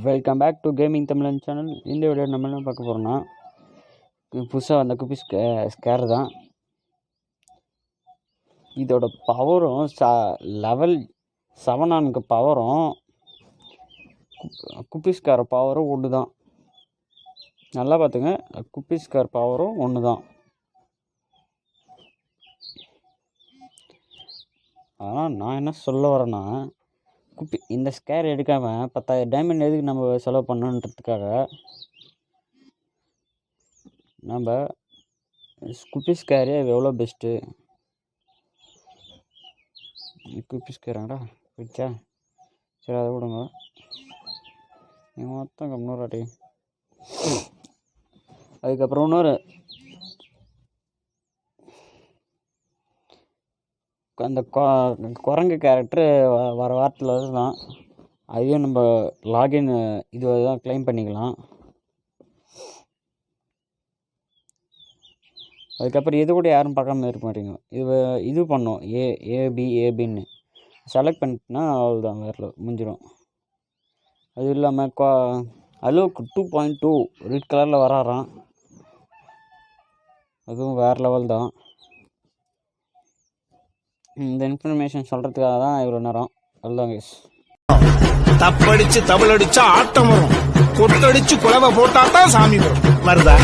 Welcome back to gaming தமிழன் channel. இந்த video நம்ம என்ன பார்க்க போகிறோம்னா, புதுசாக வந்த குப்பி ஸ்கேர் தான். இதோட பவரும் லெவல் 7 பவரும் குப்பி ஸ்கேர் பவரும் ஒன்று தான். நல்லா பார்த்துங்க, குப்பி ஸ்கேர் பவரும் ஒன்று தான். ஆனால் நான் என்ன சொல்ல வரேன்னா, இந்த ஸ்கேர் எடுக்காமல் 10,000 டைமண்ட் எதுக்கு நம்ம செலவு பண்ணணுன்றதுக்காக நம்ம குப்பி ஸ்கேரே எவ்வளோ பெஸ்ட்டு. குப்பி ஸ்கேராங்கடா போயிடுச்சா? சரி, அதை விடுங்க. மொத்தம் கம்னூறாட்டி. அதுக்கப்புறம் இன்னொரு அந்த குரங்கு கேரக்டரு வர வாரத்தில் தான். அதையும் நம்ம லாகின் இது தான் கிளைம் பண்ணிக்கலாம். அதுக்கப்புறம் இது கூட யாரும் பார்க்காம இருக்க மாட்டீங்க. இது பண்ணோம் ஏபின்னு செலக்ட் பண்ணிட்டுனா அவ்வளோதான், வேறு முடிஞ்சிடும். அது இல்லாமல் அலோக்கு 2.2 ரெட் கலரில் வராறான். அதுவும் வேறு லெவல் தான். இந்த இன்ஃபர்மேஷன் சொல்கிறதுக்காக தான் இவ்வளோ நேரம். அதுதான் கைஸ். தப்படிச்சு தபலடிச்சா ஆட்டம் வரும், கொட்டடிச்சு குழவை போட்டா தான் சாமி வரும். வருதா?